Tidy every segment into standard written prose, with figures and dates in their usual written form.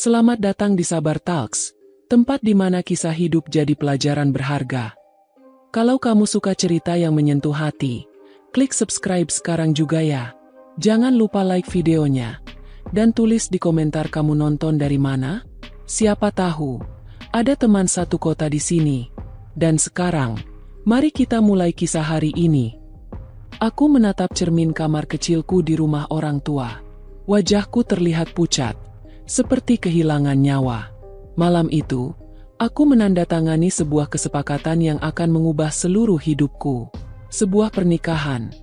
Selamat datang di Sabar Talks, tempat di mana kisah hidup jadi pelajaran berharga. Kalau kamu suka cerita yang menyentuh hati, klik subscribe sekarang juga ya. Jangan lupa like videonya, dan tulis di komentar kamu nonton dari mana. Siapa tahu, ada teman satu kota di sini. Dan sekarang, mari kita mulai kisah hari ini. Aku menatap cermin kamar kecilku di rumah orang tua. Wajahku terlihat pucat, seperti kehilangan nyawa. Malam itu, aku menandatangani sebuah kesepakatan yang akan mengubah seluruh hidupku. Sebuah pernikahan,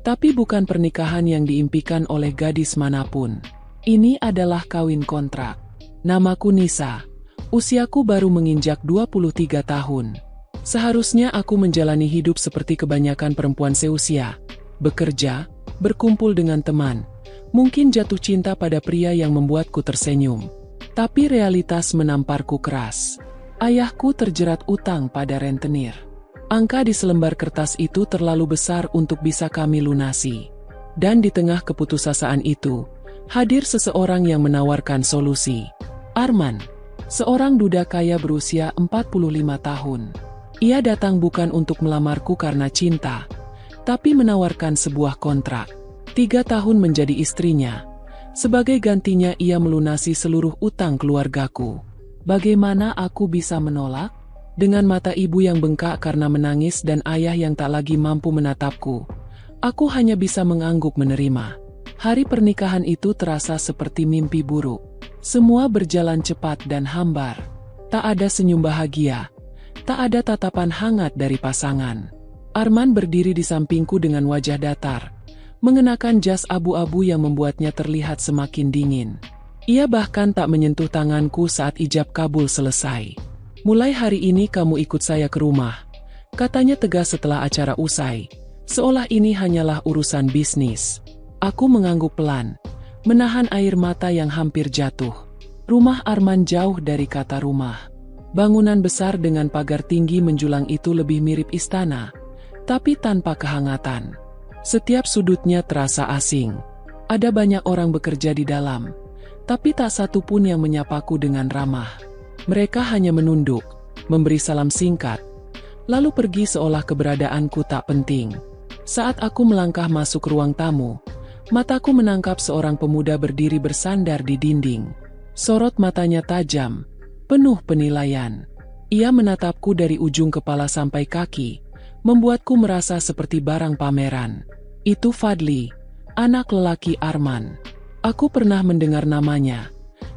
tapi bukan pernikahan yang diimpikan oleh gadis manapun. Ini adalah kawin kontrak. Namaku Nisa. Usiaku baru menginjak 23 tahun. Seharusnya aku menjalani hidup seperti kebanyakan perempuan seusia. Bekerja, berkumpul dengan teman, mungkin jatuh cinta pada pria yang membuatku tersenyum. Tapi realitas menamparku keras. Ayahku terjerat utang pada rentenir. Angka di selembar kertas itu terlalu besar untuk bisa kami lunasi. Dan di tengah keputusasaan itu, hadir seseorang yang menawarkan solusi. Arman, seorang duda kaya berusia 45 tahun. Ia datang bukan untuk melamarku karena cinta, tapi menawarkan sebuah kontrak. 3 tahun menjadi istrinya. Sebagai gantinya ia melunasi seluruh utang keluargaku. Bagaimana aku bisa menolak? Dengan mata ibu yang bengkak karena menangis dan ayah yang tak lagi mampu menatapku, aku hanya bisa mengangguk menerima. Hari pernikahan itu terasa seperti mimpi buruk. Semua berjalan cepat dan hambar. Tak ada senyum bahagia. Tak ada tatapan hangat dari pasangan. Arman berdiri di sampingku dengan wajah datar, mengenakan jas abu-abu yang membuatnya terlihat semakin dingin. Ia bahkan tak menyentuh tanganku saat ijab kabul selesai. Mulai hari ini kamu ikut saya ke rumah, katanya tegas setelah acara usai, seolah ini hanyalah urusan bisnis. Aku mengangguk pelan, menahan air mata yang hampir jatuh. Rumah Arman jauh dari kata rumah. Bangunan besar dengan pagar tinggi menjulang itu lebih mirip istana, tapi tanpa kehangatan. Setiap sudutnya terasa asing. Ada banyak orang bekerja di dalam, tapi tak satu pun yang menyapaku dengan ramah. Mereka hanya menunduk, memberi salam singkat, lalu pergi seolah keberadaanku tak penting. Saat aku melangkah masuk ruang tamu, mataku menangkap seorang pemuda berdiri bersandar di dinding. Sorot matanya tajam, penuh penilaian. Ia menatapku dari ujung kepala sampai kaki, membuatku merasa seperti barang pameran. Itu Fadli, anak lelaki Arman. Aku pernah mendengar namanya,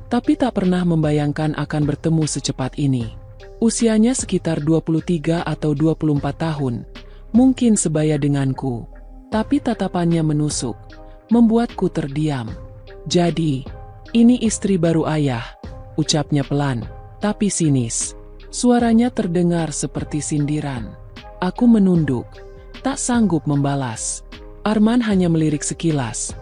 tapi tak pernah membayangkan akan bertemu secepat ini. Usianya sekitar 23 atau 24 tahun, mungkin sebaya denganku. Tapi tatapannya menusuk, membuatku terdiam. Jadi, ini istri baru ayah, ucapnya pelan, tapi sinis. Suaranya terdengar seperti sindiran. Aku menunduk, tak sanggup membalas. Arman hanya melirik sekilas,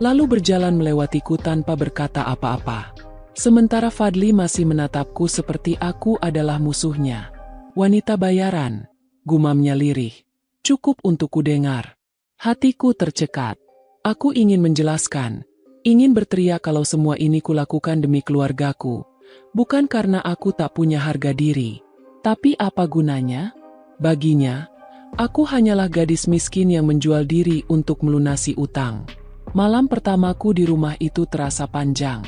lalu berjalan melewatiku tanpa berkata apa-apa. Sementara Fadli masih menatapku seperti aku adalah musuhnya. Wanita bayaran, gumamnya lirih. Cukup untuk kudengar. Hatiku tercekat. Aku ingin menjelaskan, ingin berteriak kalau semua ini kulakukan demi keluargaku, bukan karena aku tak punya harga diri. Tapi apa gunanya? Baginya, aku hanyalah gadis miskin yang menjual diri untuk melunasi utang. Malam pertamaku di rumah itu terasa panjang.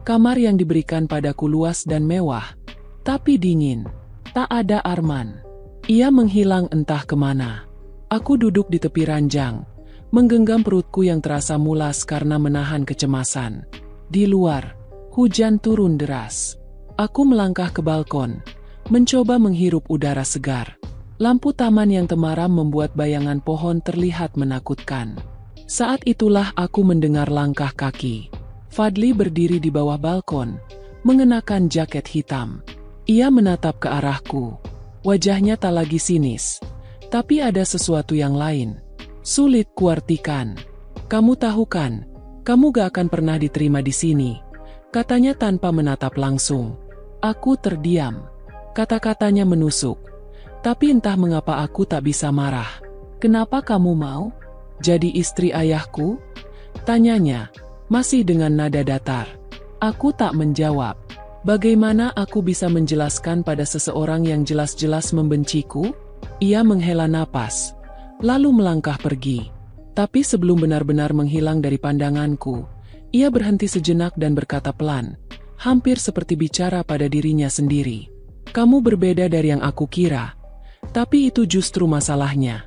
Kamar yang diberikan padaku luas dan mewah, tapi dingin. Tak ada Arman. Ia menghilang entah kemana. Aku duduk di tepi ranjang, menggenggam perutku yang terasa mulas karena menahan kecemasan. Di luar, hujan turun deras. Aku melangkah ke balkon, mencoba menghirup udara segar. Lampu taman yang temaram membuat bayangan pohon terlihat menakutkan. Saat itulah aku mendengar langkah kaki. Fadli berdiri di bawah balkon, mengenakan jaket hitam. Ia menatap ke arahku. Wajahnya tak lagi sinis, tapi ada sesuatu yang lain. Sulit kuartikan. Kamu tahu kan, kamu gak akan pernah diterima di sini, katanya tanpa menatap langsung. Aku terdiam. Kata-katanya menusuk. Tapi entah mengapa aku tak bisa marah. Kenapa kamu mau jadi istri ayahku? Tanyanya, masih dengan nada datar. Aku tak menjawab. Bagaimana aku bisa menjelaskan pada seseorang yang jelas-jelas membenciku? Ia menghela napas, lalu melangkah pergi. Tapi sebelum benar-benar menghilang dari pandanganku, ia berhenti sejenak dan berkata pelan, hampir seperti bicara pada dirinya sendiri. Kamu berbeda dari yang aku kira, tapi itu justru masalahnya.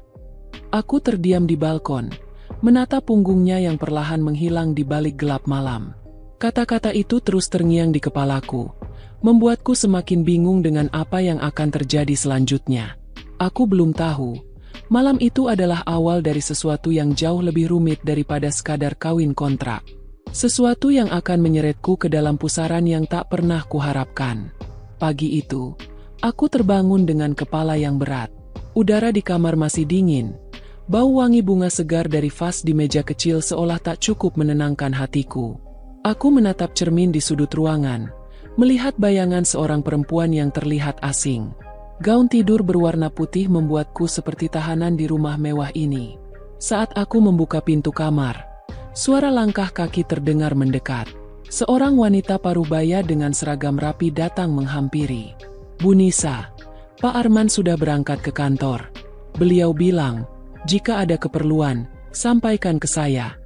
Aku terdiam di balkon, menatap punggungnya yang perlahan menghilang di balik gelap malam. Kata-kata itu terus terngiang di kepalaku, membuatku semakin bingung dengan apa yang akan terjadi selanjutnya. Aku belum tahu, malam itu adalah awal dari sesuatu yang jauh lebih rumit daripada sekadar kawin kontrak. Sesuatu yang akan menyeretku ke dalam pusaran yang tak pernah kuharapkan. Pagi itu, aku terbangun dengan kepala yang berat. Udara di kamar masih dingin. Bau wangi bunga segar dari vas di meja kecil seolah tak cukup menenangkan hatiku. Aku menatap cermin di sudut ruangan, melihat bayangan seorang perempuan yang terlihat asing. Gaun tidur berwarna putih membuatku seperti tahanan di rumah mewah ini. Saat aku membuka pintu kamar, suara langkah kaki terdengar mendekat. Seorang wanita parubaya dengan seragam rapi datang menghampiri. Bu Nisa, Pak Arman sudah berangkat ke kantor. Beliau bilang, jika ada keperluan, sampaikan ke saya.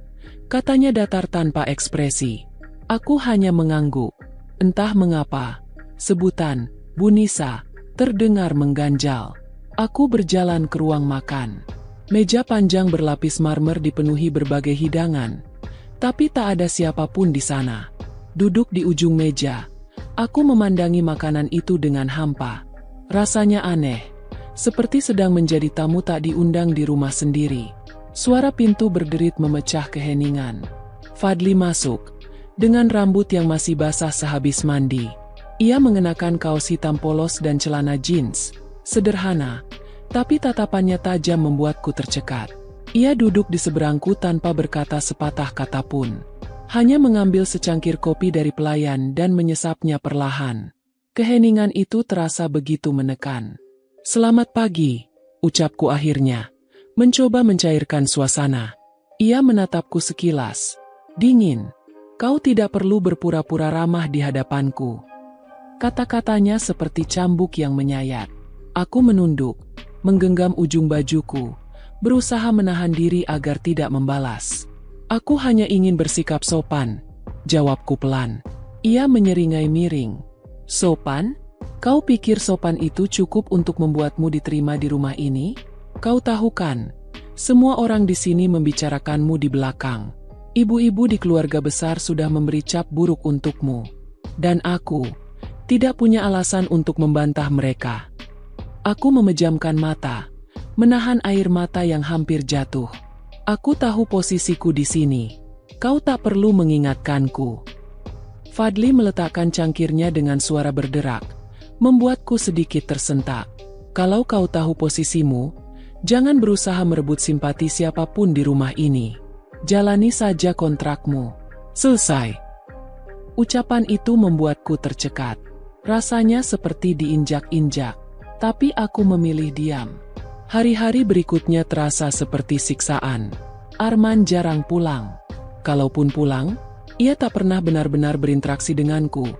Katanya datar tanpa ekspresi. Aku hanya mengangguk. Entah mengapa, sebutan Bu Nisa terdengar mengganjal. Aku berjalan ke ruang makan. Meja panjang berlapis marmer dipenuhi berbagai hidangan, tapi tak ada siapapun di sana. Duduk di ujung meja, aku memandangi makanan itu dengan hampa. Rasanya aneh, seperti sedang menjadi tamu tak diundang di rumah sendiri. Suara pintu berderit memecah keheningan. Fadli masuk, dengan rambut yang masih basah sehabis mandi. Ia mengenakan kaos hitam polos dan celana jeans, sederhana, tapi tatapannya tajam membuatku tercekat. Ia duduk di seberangku tanpa berkata sepatah kata pun. Hanya mengambil secangkir kopi dari pelayan dan menyesapnya perlahan. Keheningan itu terasa begitu menekan. Selamat pagi, ucapku akhirnya. Mencoba mencairkan suasana. Ia menatapku sekilas. Dingin. Kau tidak perlu berpura-pura ramah di hadapanku. Kata-katanya seperti cambuk yang menyayat. Aku menunduk, menggenggam ujung bajuku, berusaha menahan diri agar tidak membalas. Aku hanya ingin bersikap sopan, jawabku pelan. Ia menyeringai miring. Sopan? Kau pikir sopan itu cukup untuk membuatmu diterima di rumah ini? Kau tahu kan, semua orang di sini membicarakanmu di belakang. Ibu-ibu di keluarga besar sudah memberi cap buruk untukmu. Dan aku tidak punya alasan untuk membantah mereka. Aku memejamkan mata, menahan air mata yang hampir jatuh. Aku tahu posisiku di sini. Kau tak perlu mengingatkanku. Fadli meletakkan cangkirnya dengan suara berderak, membuatku sedikit tersentak. Kalau kau tahu posisimu, jangan berusaha merebut simpati siapapun di rumah ini. Jalani saja kontrakmu. Selesai. Ucapan itu membuatku tercekat. Rasanya seperti diinjak-injak. Tapi aku memilih diam. Hari-hari berikutnya terasa seperti siksaan. Arman jarang pulang. Kalaupun pulang, ia tak pernah benar-benar berinteraksi denganku.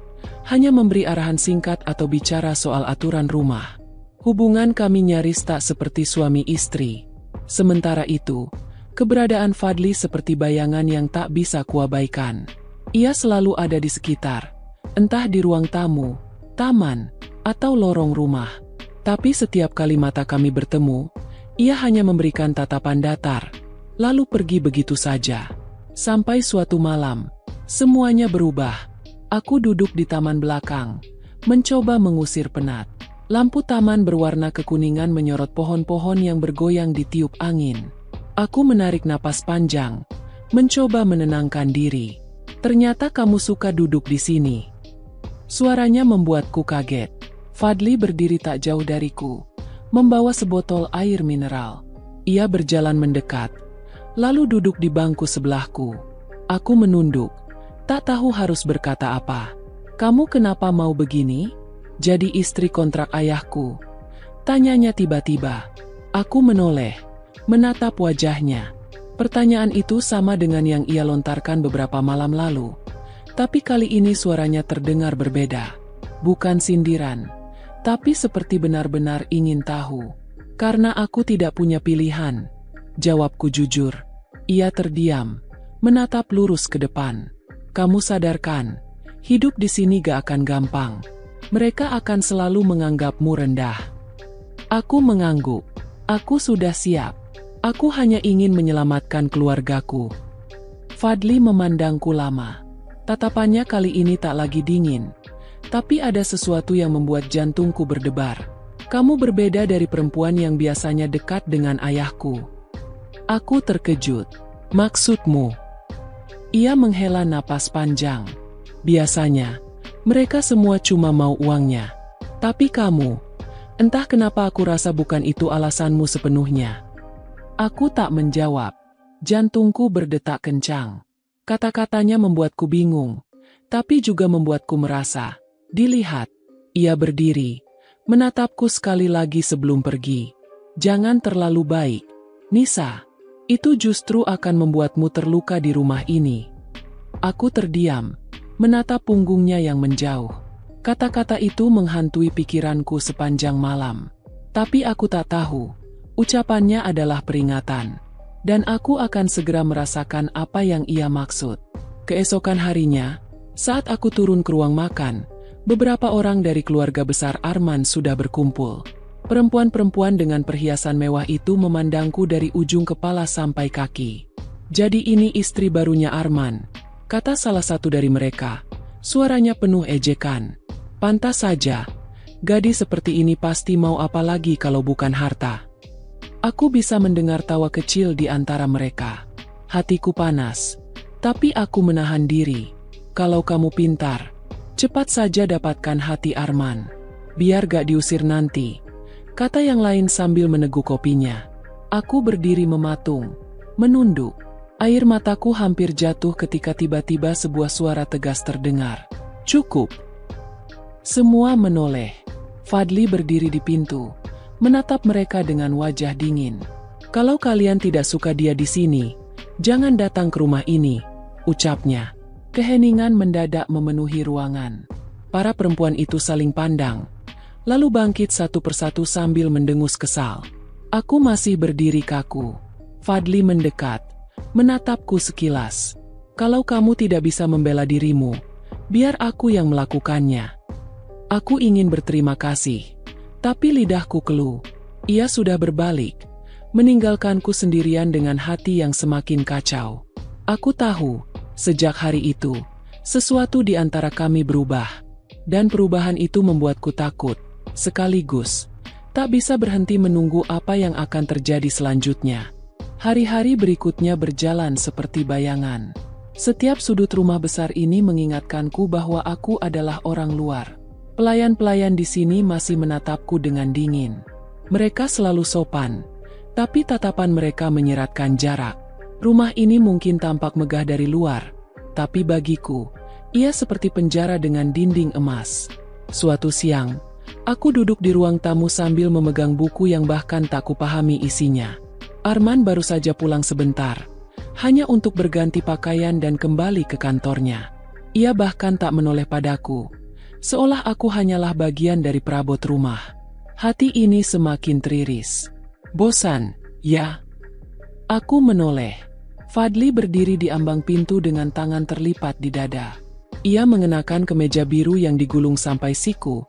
Hanya memberi arahan singkat atau bicara soal aturan rumah. Hubungan kami nyaris tak seperti suami istri. Sementara itu, keberadaan Fadli seperti bayangan yang tak bisa kuabaikan. Ia selalu ada di sekitar, entah di ruang tamu, taman, atau lorong rumah. Tapi setiap kali mata kami bertemu, ia hanya memberikan tatapan datar, lalu pergi begitu saja. Sampai suatu malam, semuanya berubah. Aku duduk di taman belakang, mencoba mengusir penat. Lampu taman berwarna kekuningan menyorot pohon-pohon yang bergoyang ditiup angin. Aku menarik napas panjang, mencoba menenangkan diri. Ternyata kamu suka duduk di sini. Suaranya membuatku kaget. Fadli berdiri tak jauh dariku, membawa sebotol air mineral. Ia berjalan mendekat, lalu duduk di bangku sebelahku. Aku menunduk, tak tahu harus berkata apa. Kamu kenapa mau begini? Jadi istri kontrak ayahku? Tanyanya tiba-tiba. Aku menoleh, menatap wajahnya. Pertanyaan itu sama dengan yang ia lontarkan beberapa malam lalu. Tapi kali ini suaranya terdengar berbeda. bukan sindiran, tapi seperti benar-benar ingin tahu. Karena aku tidak punya pilihan, jawabku jujur. Ia terdiam, menatap lurus ke depan. Kamu sadarkan, hidup di sini gak akan gampang. Mereka akan selalu menganggapmu rendah. Aku mengangguk. Aku sudah siap. Aku hanya ingin menyelamatkan keluargaku. Fadli memandangku lama. Tatapannya kali ini tak lagi dingin. Tapi ada sesuatu yang membuat jantungku berdebar. Kamu berbeda dari perempuan yang biasanya dekat dengan ayahku. Aku terkejut. Maksudmu? Ia menghela napas panjang. Biasanya, mereka semua cuma mau uangnya. Tapi kamu, entah kenapa aku rasa bukan itu alasanmu sepenuhnya. Aku tak menjawab. Jantungku berdetak kencang. Kata-katanya membuatku bingung, tapi juga membuatku merasa. Dilihat, ia berdiri, menatapku sekali lagi sebelum pergi. Jangan terlalu baik, Nisa. Itu justru akan membuatmu terluka di rumah ini. Aku terdiam, menatap punggungnya yang menjauh. Kata-kata itu menghantui pikiranku sepanjang malam. Tapi aku tak tahu, ucapannya adalah peringatan. Dan aku akan segera merasakan apa yang ia maksud. Keesokan harinya, saat aku turun ke ruang makan, beberapa orang dari keluarga besar Arman sudah berkumpul. Perempuan-perempuan dengan perhiasan mewah itu memandangku dari ujung kepala sampai kaki. Jadi ini istri barunya Arman, kata salah satu dari mereka. Suaranya penuh ejekan. Pantas saja, gadis seperti ini pasti mau apa lagi kalau bukan harta. Aku bisa mendengar tawa kecil di antara mereka. Hatiku panas, tapi aku menahan diri. Kalau kamu pintar, cepat saja dapatkan hati Arman. Biar gak diusir nanti, kata yang lain sambil meneguk kopinya. Aku berdiri mematung, menunduk. Air mataku hampir jatuh ketika tiba-tiba sebuah suara tegas terdengar. Cukup. Semua menoleh. Fadli berdiri di pintu, menatap mereka dengan wajah dingin. Kalau kalian tidak suka dia di sini, jangan datang ke rumah ini, ucapnya. Keheningan mendadak memenuhi ruangan. Para perempuan itu saling pandang, lalu bangkit satu persatu sambil mendengus kesal. Aku masih berdiri kaku. Fadli mendekat, menatapku sekilas. Kalau kamu tidak bisa membela dirimu, biar aku yang melakukannya. Aku ingin berterima kasih. Tapi lidahku keluh. Ia sudah berbalik, meninggalkanku sendirian dengan hati yang semakin kacau. Aku tahu, sejak hari itu, sesuatu di antara kami berubah. Dan perubahan itu membuatku takut, sekaligus tak bisa berhenti menunggu apa yang akan terjadi selanjutnya. Hari-hari berikutnya berjalan seperti bayangan. Setiap sudut rumah besar ini mengingatkanku bahwa aku adalah orang luar. Pelayan-pelayan di sini masih menatapku dengan dingin. Mereka selalu sopan, tapi tatapan mereka menyeratkan jarak. Rumah ini mungkin tampak megah dari luar, tapi bagiku, ia seperti penjara dengan dinding emas. Suatu siang, aku duduk di ruang tamu sambil memegang buku yang bahkan tak kupahami isinya. Arman baru saja pulang sebentar, hanya untuk berganti pakaian dan kembali ke kantornya. Ia bahkan tak menoleh padaku, seolah aku hanyalah bagian dari perabot rumah. Hati ini semakin teriris. Bosan, ya? Aku menoleh. Fadli berdiri di ambang pintu dengan tangan terlipat di dada. Ia mengenakan kemeja biru yang digulung sampai siku,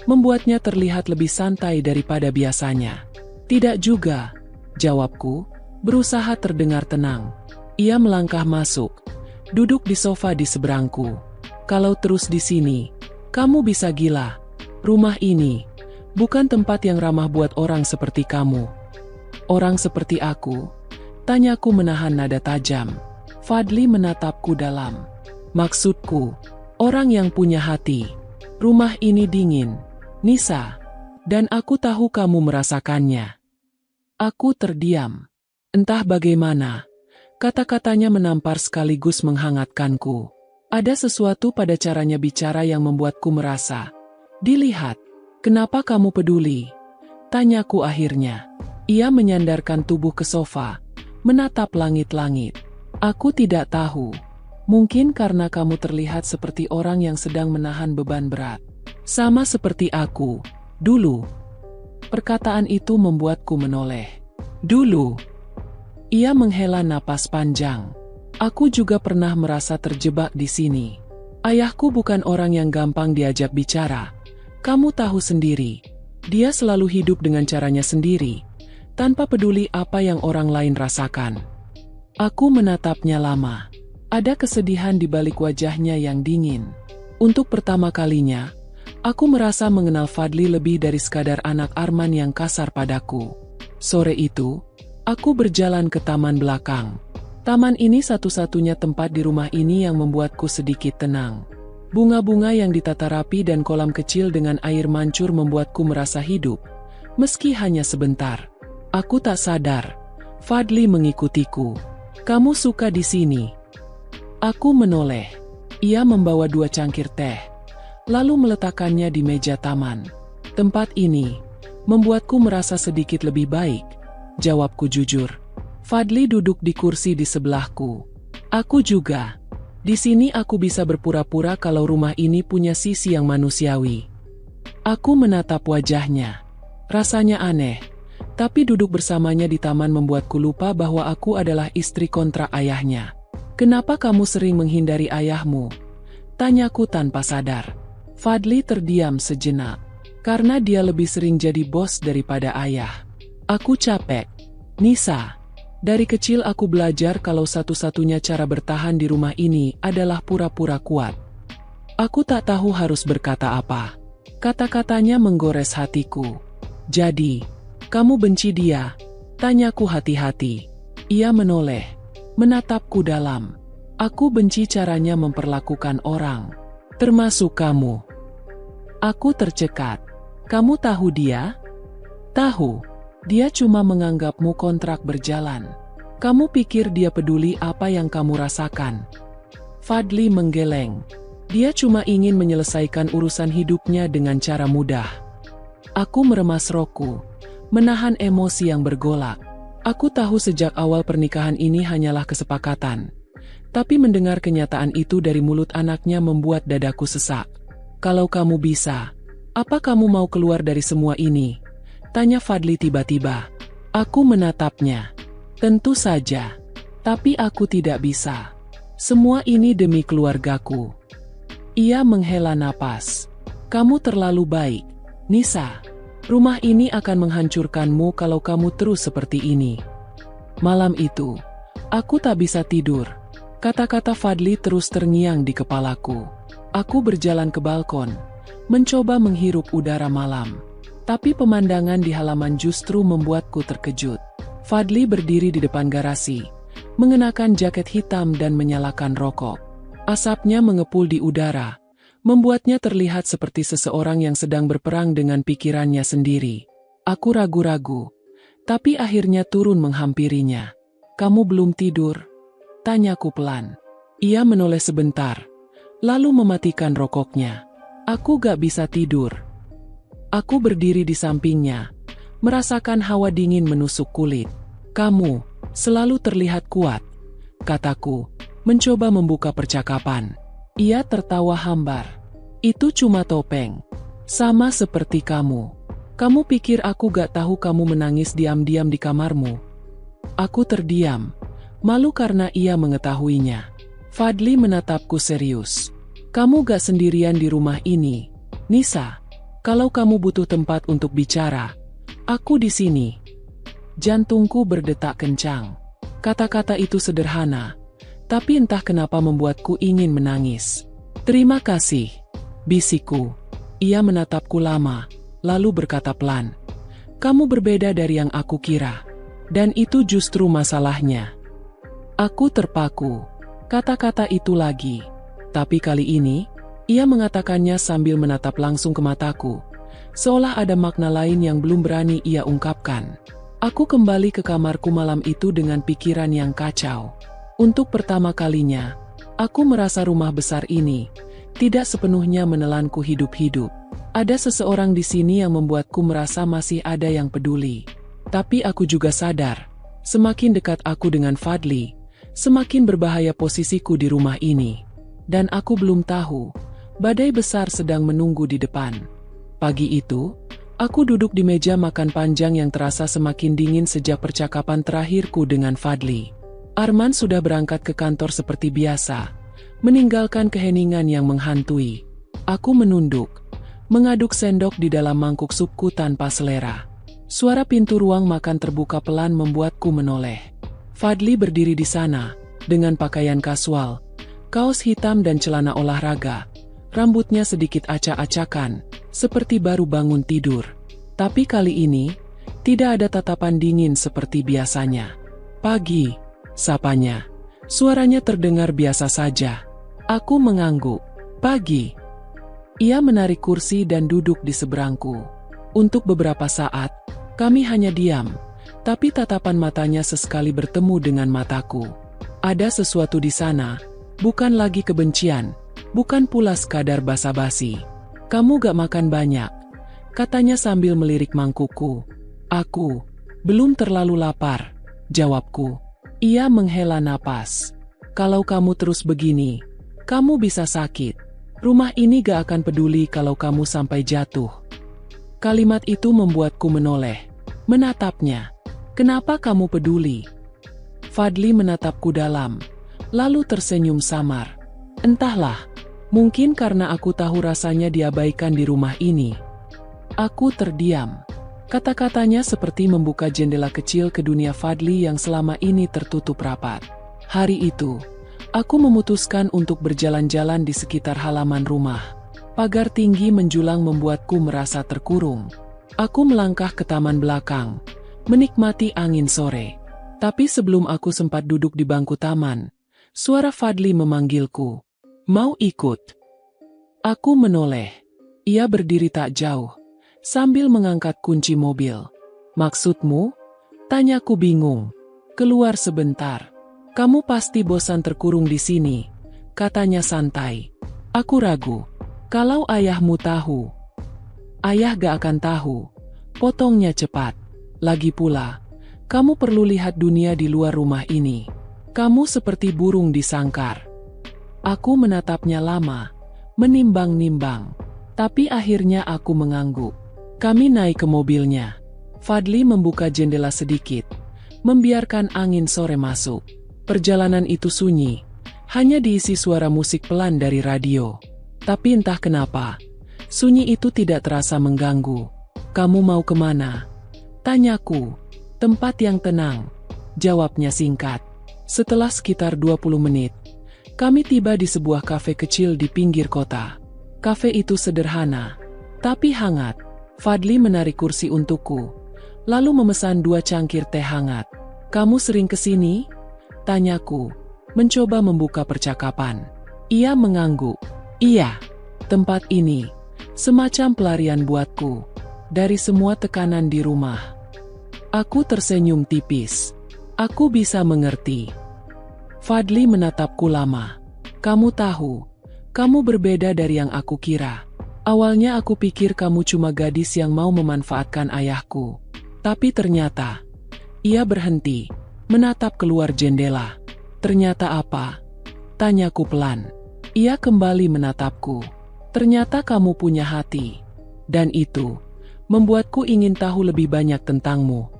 membuatnya terlihat lebih santai daripada biasanya. Tidak juga, jawabku, berusaha terdengar tenang. Ia melangkah masuk, duduk di sofa di seberangku. Kalau terus di sini, kamu bisa gila. Rumah ini bukan tempat yang ramah buat orang seperti kamu. Orang seperti aku? Tanyaku menahan nada tajam. Fadli menatapku dalam. Maksudku, orang yang punya hati. Rumah ini dingin, Nisa. Dan aku tahu kamu merasakannya. Aku terdiam. Entah bagaimana, kata-katanya menampar sekaligus menghangatkanku. Ada sesuatu pada caranya bicara yang membuatku merasa. Dilihat, kenapa kamu peduli? Tanyaku akhirnya. Ia menyandarkan tubuh ke sofa, menatap langit-langit. Aku tidak tahu. Mungkin karena kamu terlihat seperti orang yang sedang menahan beban berat. Sama seperti aku, dulu. Perkataan itu membuatku menoleh. Dulu. Ia menghela napas panjang. Aku juga pernah merasa terjebak di sini. Ayahku bukan orang yang gampang diajak bicara. Kamu tahu sendiri. Dia selalu hidup dengan caranya sendiri, tanpa peduli apa yang orang lain rasakan. Aku menatapnya lama. Ada kesedihan di balik wajahnya yang dingin. Untuk pertama kalinya, aku merasa mengenal Fadli lebih dari sekadar anak Arman yang kasar padaku. Sore itu, aku berjalan ke taman belakang. Taman ini satu-satunya tempat di rumah ini yang membuatku sedikit tenang. Bunga-bunga yang ditata rapi dan kolam kecil dengan air mancur membuatku merasa hidup. Meski hanya sebentar. Aku tak sadar. Fadli mengikutiku. Kamu suka di sini? Aku menoleh. Ia membawa 2 cangkir teh, lalu meletakkannya di meja taman. Tempat ini membuatku merasa sedikit lebih baik, jawabku jujur. Fadli duduk di kursi di sebelahku. Aku juga. Di sini aku bisa berpura-pura kalau rumah ini punya sisi yang manusiawi. Aku menatap wajahnya. Rasanya aneh, tapi duduk bersamanya di taman membuatku lupa bahwa aku adalah istri kontrak ayahnya. Kenapa kamu sering menghindari ayahmu? Tanyaku tanpa sadar. Fadli terdiam sejenak. Karena dia lebih sering jadi bos daripada ayah. Aku capek. Nisa. Dari kecil aku belajar kalau satu-satunya cara bertahan di rumah ini adalah pura-pura kuat. Aku tak tahu harus berkata apa. Kata-katanya menggores hatiku. Jadi, kamu benci dia? Tanyaku hati-hati. Ia menoleh, menatapku dalam. Aku benci caranya memperlakukan orang, termasuk kamu. Aku tercekat. Kamu tahu dia? Tahu. Dia cuma menganggapmu kontrak berjalan. Kamu pikir dia peduli apa yang kamu rasakan? Fadli menggeleng. Dia cuma ingin menyelesaikan urusan hidupnya dengan cara mudah. Aku meremas roku, menahan emosi yang bergolak. Aku tahu sejak awal pernikahan ini hanyalah kesepakatan. Tapi mendengar kenyataan itu dari mulut anaknya membuat dadaku sesak. Kalau kamu bisa, apa kamu mau keluar dari semua ini? Tanya Fadli tiba-tiba. Aku menatapnya. Tentu saja. Tapi aku tidak bisa. Semua ini demi keluargaku. Ia menghela napas. Kamu terlalu baik, Nisa. Rumah ini akan menghancurkanmu kalau kamu terus seperti ini. Malam itu, aku tak bisa tidur. Kata-kata Fadli terus terngiang di kepalaku. Aku berjalan ke balkon, mencoba menghirup udara malam. Tapi pemandangan di halaman justru membuatku terkejut. Fadli berdiri di depan garasi, mengenakan jaket hitam dan menyalakan rokok. Asapnya mengepul di udara, membuatnya terlihat seperti seseorang yang sedang berperang dengan pikirannya sendiri. Aku ragu-ragu, tapi akhirnya turun menghampirinya. Kamu belum tidur? Tanyaku pelan. Ia menoleh sebentar, lalu mematikan rokoknya. Aku gak bisa tidur. Aku berdiri di sampingnya, merasakan hawa dingin menusuk kulit. Kamu selalu terlihat kuat, kataku, mencoba membuka percakapan. Ia tertawa hambar. Itu cuma topeng. Sama seperti kamu. Kamu pikir aku gak tahu kamu menangis diam-diam di kamarmu? Aku terdiam. Malu karena ia mengetahuinya. Fadli menatapku serius. Kamu gak sendirian di rumah ini, Nisa. Kalau kamu butuh tempat untuk bicara, aku di sini. Jantungku berdetak kencang. Kata-kata itu sederhana, tapi entah kenapa membuatku ingin menangis. Terima kasih, bisikku. Ia menatapku lama, lalu berkata pelan. Kamu berbeda dari yang aku kira. Dan itu justru masalahnya. Aku terpaku. Kata-kata itu lagi. Tapi kali ini, ia mengatakannya sambil menatap langsung ke mataku. Seolah ada makna lain yang belum berani ia ungkapkan. Aku kembali ke kamarku malam itu dengan pikiran yang kacau. Untuk pertama kalinya, aku merasa rumah besar ini tidak sepenuhnya menelanku hidup-hidup. Ada seseorang di sini yang membuatku merasa masih ada yang peduli. Tapi aku juga sadar, semakin dekat aku dengan Fadli, semakin berbahaya posisiku di rumah ini. Dan aku belum tahu Badai besar sedang menunggu di depan. Pagi itu, aku duduk di meja makan panjang yang terasa semakin dingin sejak percakapan terakhirku dengan Fadli. Arman sudah berangkat ke kantor seperti biasa, meninggalkan keheningan yang menghantui. Aku menunduk, mengaduk sendok di dalam mangkuk supku tanpa selera. Suara pintu ruang makan terbuka pelan membuatku menoleh. Fadli berdiri di sana, dengan pakaian kasual, kaos hitam dan celana olahraga. Rambutnya sedikit acak-acakan, seperti baru bangun tidur. Tapi kali ini, tidak ada tatapan dingin seperti biasanya. "Pagi," sapanya. Suaranya terdengar biasa saja. Aku mengangguk. "Pagi." Ia menarik kursi dan duduk di seberangku. Untuk beberapa saat, kami hanya diam, tapi tatapan matanya sesekali bertemu dengan mataku. Ada sesuatu di sana, bukan lagi kebencian, bukan pula sekadar basa-basi. "Kamu gak makan banyak," katanya sambil melirik mangkukku. "Aku belum terlalu lapar," jawabku. Ia menghela napas. "Kalau kamu terus begini, kamu bisa sakit. Rumah ini gak akan peduli kalau kamu sampai jatuh." Kalimat itu membuatku menoleh, menatapnya. "Kenapa kamu peduli?" Fadli menatapku dalam, lalu tersenyum samar. Entahlah, mungkin karena aku tahu rasanya diabaikan di rumah ini. Aku terdiam. Kata-katanya seperti membuka jendela kecil ke dunia Fadli yang selama ini tertutup rapat. Hari itu, aku memutuskan untuk berjalan-jalan di sekitar halaman rumah. Pagar tinggi menjulang membuatku merasa terkurung. Aku melangkah ke taman belakang, menikmati angin sore. Tapi sebelum aku sempat duduk di bangku taman, suara Fadli memanggilku. "Mau ikut?" Aku menoleh. Ia berdiri tak jauh, sambil mengangkat kunci mobil. "Maksudmu?" tanyaku bingung. "Keluar sebentar. Kamu pasti bosan terkurung di sini," katanya santai. Aku ragu. "Kalau ayahmu tahu." "Ayah gak akan tahu," potongnya cepat. "Lagi pula, kamu perlu lihat dunia di luar rumah ini. Kamu seperti burung di sangkar." Aku menatapnya lama, menimbang-nimbang. Tapi akhirnya aku mengangguk. Kami naik ke mobilnya. Fadli membuka jendela sedikit, membiarkan angin sore masuk. Perjalanan itu sunyi, hanya diisi suara musik pelan dari radio. Tapi entah kenapa, sunyi itu tidak terasa mengganggu. "Kamu mau kemana?" tanyaku. "Tempat yang tenang," jawabnya singkat. Setelah sekitar 20 menit, kami tiba di sebuah kafe kecil di pinggir kota. Kafe itu sederhana, tapi hangat. Fadli menarik kursi untukku, lalu memesan 2 cangkir teh hangat. "Kamu sering kesini?" tanyaku, mencoba membuka percakapan. Ia mengangguk. "Iya, tempat ini semacam pelarian buatku dari semua tekanan di rumah." Aku tersenyum tipis. Aku bisa mengerti. Fadli menatapku lama. "Kamu tahu, kamu berbeda dari yang aku kira. Awalnya aku pikir kamu cuma gadis yang mau memanfaatkan ayahku. Tapi ternyata..." Ia berhenti, menatap keluar jendela. "Ternyata apa?" tanyaku pelan. Ia kembali menatapku. "Ternyata kamu punya hati. Dan itu membuatku ingin tahu lebih banyak tentangmu."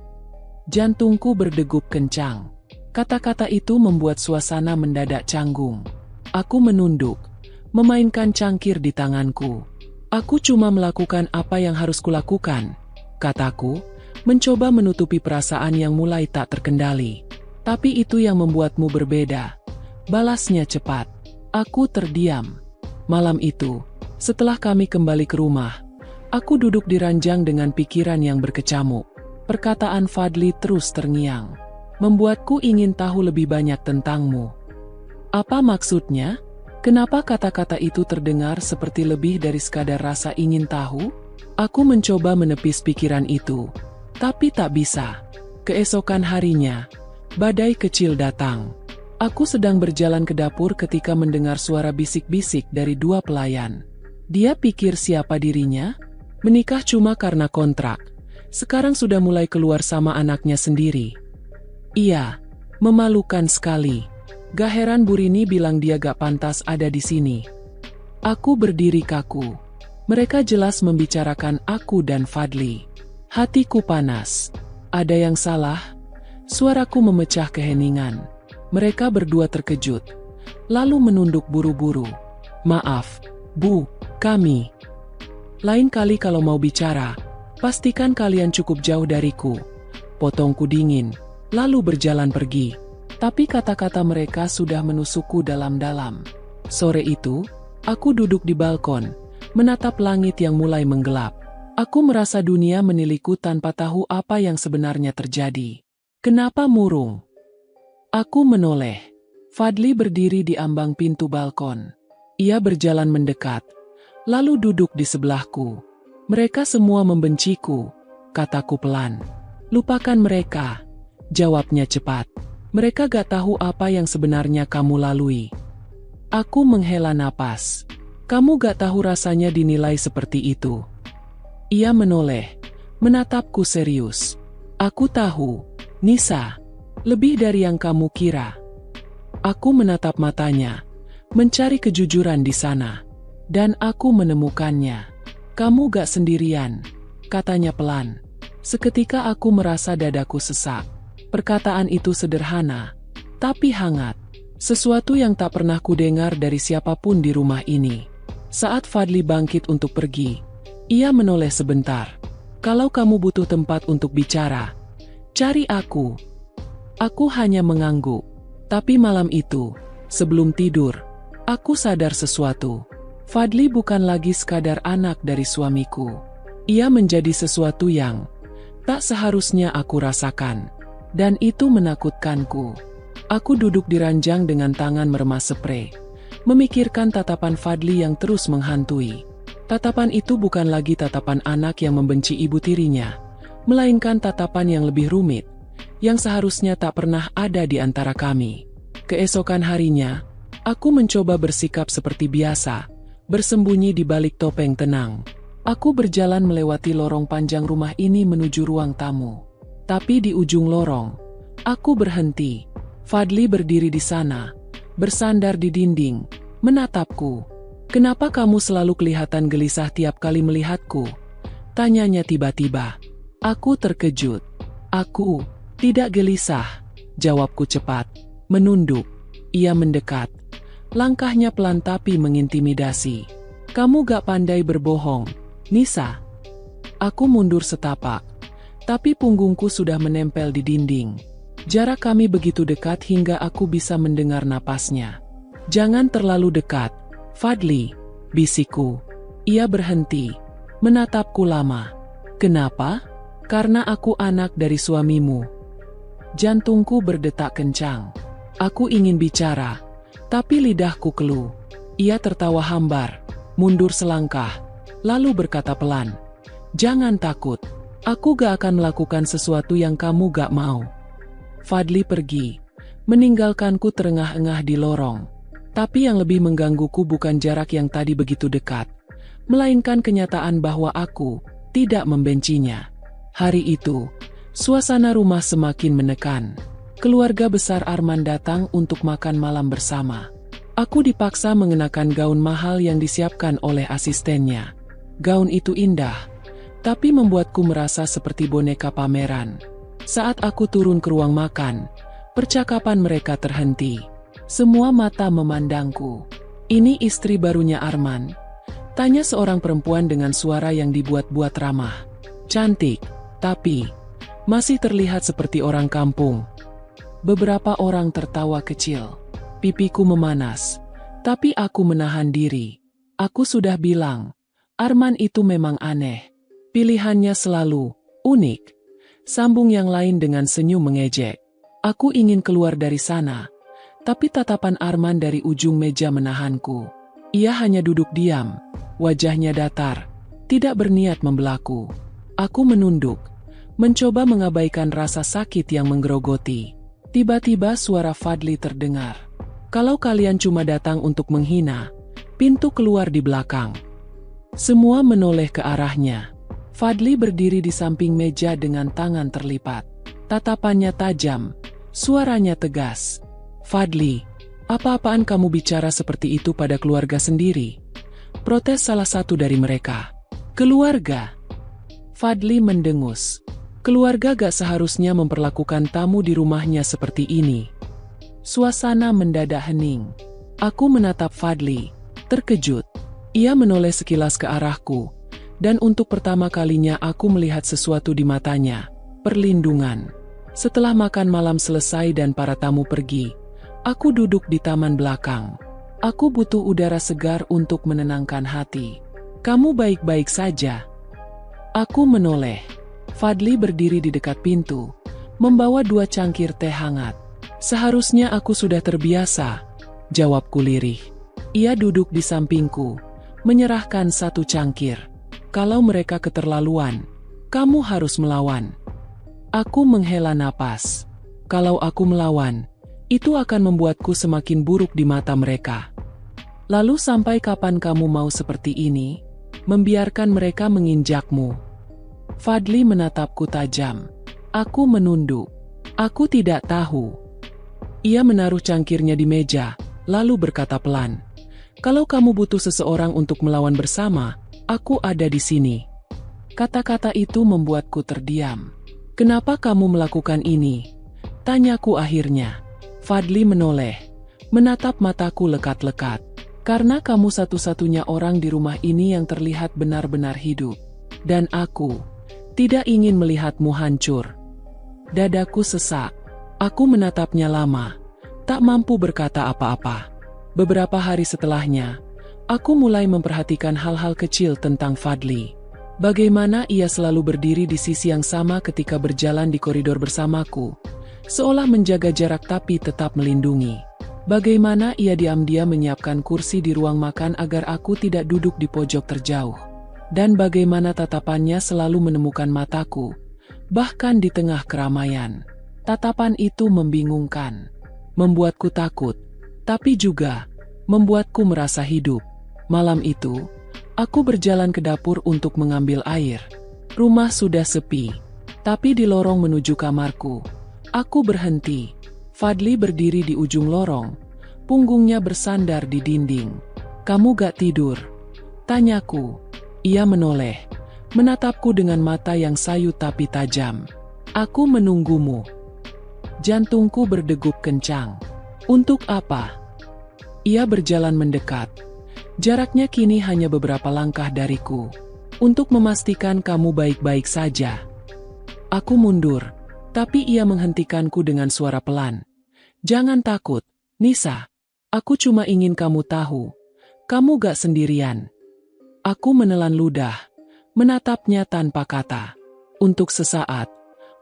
Jantungku berdegup kencang. Kata-kata itu membuat suasana mendadak canggung. Aku menunduk, memainkan cangkir di tanganku. "Aku cuma melakukan apa yang harus kulakukan," kataku, mencoba menutupi perasaan yang mulai tak terkendali. "Tapi itu yang membuatmu berbeda," balasnya cepat. Aku terdiam. Malam itu, setelah kami kembali ke rumah, aku duduk di ranjang dengan pikiran yang berkecamuk. Perkataan Fadli terus terngiang, membuatku ingin tahu lebih banyak tentangmu. Apa maksudnya? Kenapa kata-kata itu terdengar seperti lebih dari sekadar rasa ingin tahu? Aku mencoba menepis pikiran itu, tapi tak bisa. Keesokan harinya, badai kecil datang. Aku sedang berjalan ke dapur ketika mendengar suara bisik-bisik dari 2 pelayan. Dia pikir siapa dirinya? Menikah cuma karena kontrak. Sekarang sudah mulai keluar sama anaknya sendiri. Iya, memalukan sekali. Gak heran Bu Rini bilang dia gak pantas ada di sini. Aku berdiri kaku. Mereka jelas membicarakan aku dan Fadli. Hatiku panas. Ada yang salah? Suaraku memecah keheningan. Mereka berdua terkejut, lalu menunduk buru-buru. Maaf, Bu, kami. Lain kali kalau mau bicara, pastikan kalian cukup jauh dariku. Potongku dingin, lalu berjalan pergi. Tapi kata-kata mereka sudah menusukku dalam-dalam. Sore itu, aku duduk di balkon, menatap langit yang mulai menggelap. Aku merasa dunia meniliku tanpa tahu apa yang sebenarnya terjadi. Kenapa murung? Aku menoleh. Fadli berdiri di ambang pintu balkon. Ia berjalan mendekat, lalu duduk di sebelahku. Mereka semua membenciku, kataku pelan. Lupakan mereka, jawabnya cepat. Mereka gak tahu apa yang sebenarnya kamu lalui. Aku menghela napas. Kamu gak tahu rasanya dinilai seperti itu. Ia menoleh, menatapku serius. Aku tahu, Nisa, lebih dari yang kamu kira. Aku menatap matanya, mencari kejujuran di sana. Dan aku menemukannya. Kamu gak sendirian, katanya pelan. Seketika aku merasa dadaku sesak. Perkataan itu sederhana, tapi hangat. Sesuatu yang tak pernah kudengar dari siapapun di rumah ini. Saat Fadli bangkit untuk pergi, ia menoleh sebentar. Kalau kamu butuh tempat untuk bicara, cari aku. Aku hanya mengangguk. Tapi malam itu, sebelum tidur, aku sadar sesuatu. Fadli bukan lagi sekadar anak dari suamiku. Ia menjadi sesuatu yang tak seharusnya aku rasakan. Dan itu menakutkanku. Aku duduk di ranjang dengan tangan meremas sprei, memikirkan tatapan Fadli yang terus menghantui. Tatapan itu bukan lagi tatapan anak yang membenci ibu tirinya, melainkan tatapan yang lebih rumit, yang seharusnya tak pernah ada di antara kami. Keesokan harinya, aku mencoba bersikap seperti biasa, bersembunyi di balik topeng tenang. Aku berjalan melewati lorong panjang rumah ini menuju ruang tamu. Tapi di ujung lorong, aku berhenti. Fadli berdiri di sana, bersandar di dinding, menatapku. Kenapa kamu selalu kelihatan gelisah tiap kali melihatku? Tanyanya tiba-tiba. Aku terkejut. Aku tidak gelisah, jawabku cepat. Menunduk. Ia mendekat. Langkahnya pelan tapi mengintimidasi. Kamu gak pandai berbohong, Nisa. Aku mundur setapak. Tapi punggungku sudah menempel di dinding. Jarak kami begitu dekat hingga aku bisa mendengar napasnya. Jangan terlalu dekat, Fadli, bisikku. Ia berhenti, menatapku lama. Kenapa? Karena aku anak dari suamimu. Jantungku berdetak kencang. Aku ingin bicara, tapi lidahku keluh. Ia tertawa hambar, mundur selangkah, lalu berkata pelan, "Jangan takut. Aku gak akan melakukan sesuatu yang kamu gak mau." Fadli pergi, meninggalkanku terengah-engah di lorong. Tapi yang lebih menggangguku bukan jarak yang tadi begitu dekat, melainkan kenyataan bahwa aku tidak membencinya. Hari itu, suasana rumah semakin menekan. Keluarga besar Arman datang untuk makan malam bersama. Aku dipaksa mengenakan gaun mahal yang disiapkan oleh asistennya. Gaun itu indah, tapi membuatku merasa seperti boneka pameran. Saat aku turun ke ruang makan, percakapan mereka terhenti. Semua mata memandangku. "Ini istri barunya Arman?" tanya seorang perempuan dengan suara yang dibuat-buat ramah. Cantik, tapi masih terlihat seperti orang kampung. Beberapa orang tertawa kecil. Pipiku memanas, tapi aku menahan diri. Aku sudah bilang, Arman itu memang aneh. Pilihannya selalu unik. Sambung yang lain dengan senyum mengejek. Aku ingin keluar dari sana, tapi tatapan Arman dari ujung meja menahanku. Ia hanya duduk diam, wajahnya datar, tidak berniat membelaku. Aku menunduk, mencoba mengabaikan rasa sakit yang menggerogoti. Tiba-tiba suara Fadli terdengar. "Kalau kalian cuma datang untuk menghina, pintu keluar di belakang." Semua menoleh ke arahnya. Fadli berdiri di samping meja dengan tangan terlipat. Tatapannya tajam, suaranya tegas. "Fadli, apa-apaan kamu bicara seperti itu pada keluarga sendiri? protes salah satu dari mereka. Keluarga. Fadli mendengus. Keluarga gak seharusnya memperlakukan tamu di rumahnya seperti ini. Suasana mendadak hening. Aku menatap Fadli, terkejut. Ia menoleh sekilas ke arahku, dan untuk pertama kalinya aku melihat sesuatu di matanya, perlindungan. Setelah makan malam selesai dan para tamu pergi, aku duduk di taman belakang. Aku butuh udara segar untuk menenangkan hati. Kamu baik-baik saja? Aku menoleh. Fadli berdiri di dekat pintu, membawa 2 cangkir teh hangat. Seharusnya aku sudah terbiasa, jawabku lirih. Ia duduk di sampingku, menyerahkan 1 cangkir. Kalau mereka keterlaluan, kamu harus melawan. Aku menghela napas. Kalau aku melawan, itu akan membuatku semakin buruk di mata mereka. Lalu sampai kapan kamu mau seperti ini? Membiarkan mereka menginjakmu? Fadli menatapku tajam. Aku menunduk. Aku tidak tahu. Ia menaruh cangkirnya di meja, lalu berkata pelan. Kalau kamu butuh seseorang untuk melawan bersama, aku ada di sini. Kata-kata itu membuatku terdiam. Kenapa kamu melakukan ini? Tanyaku akhirnya. Fadli menoleh, menatap mataku lekat-lekat. Karena kamu satu-satunya orang di rumah ini yang terlihat benar-benar hidup. Dan aku tidak ingin melihatmu hancur. Dadaku sesak. Aku menatapnya lama, tak mampu berkata apa-apa. Beberapa hari setelahnya, aku mulai memperhatikan hal-hal kecil tentang Fadli. Bagaimana ia selalu berdiri di sisi yang sama ketika berjalan di koridor bersamaku, seolah menjaga jarak tapi tetap melindungi. Bagaimana ia diam-diam menyiapkan kursi di ruang makan agar aku tidak duduk di pojok terjauh. Dan bagaimana tatapannya selalu menemukan mataku, bahkan di tengah keramaian. Tatapan itu membingungkan, membuatku takut, tapi juga membuatku merasa hidup. Malam itu, aku berjalan ke dapur untuk mengambil air. Rumah sudah sepi, tapi di lorong menuju kamarku, aku berhenti. Fadli berdiri di ujung lorong, punggungnya bersandar di dinding. Kamu gak tidur? Tanyaku. Ia menoleh, menatapku dengan mata yang sayu tapi tajam. Aku menunggumu. Jantungku berdegup kencang. Untuk apa? Ia berjalan mendekat. Jaraknya kini hanya beberapa langkah dariku. Untuk memastikan kamu baik-baik saja. Aku mundur, tapi ia menghentikanku dengan suara pelan. Jangan takut, Nisa. Aku cuma ingin kamu tahu. Kamu gak sendirian. Aku menelan ludah, menatapnya tanpa kata. Untuk sesaat,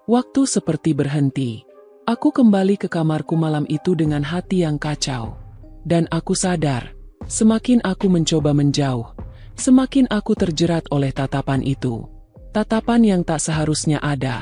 waktu seperti berhenti. Aku kembali ke kamarku malam itu dengan hati yang kacau. Dan aku sadar, semakin aku mencoba menjauh, semakin aku terjerat oleh tatapan itu. Tatapan yang tak seharusnya ada.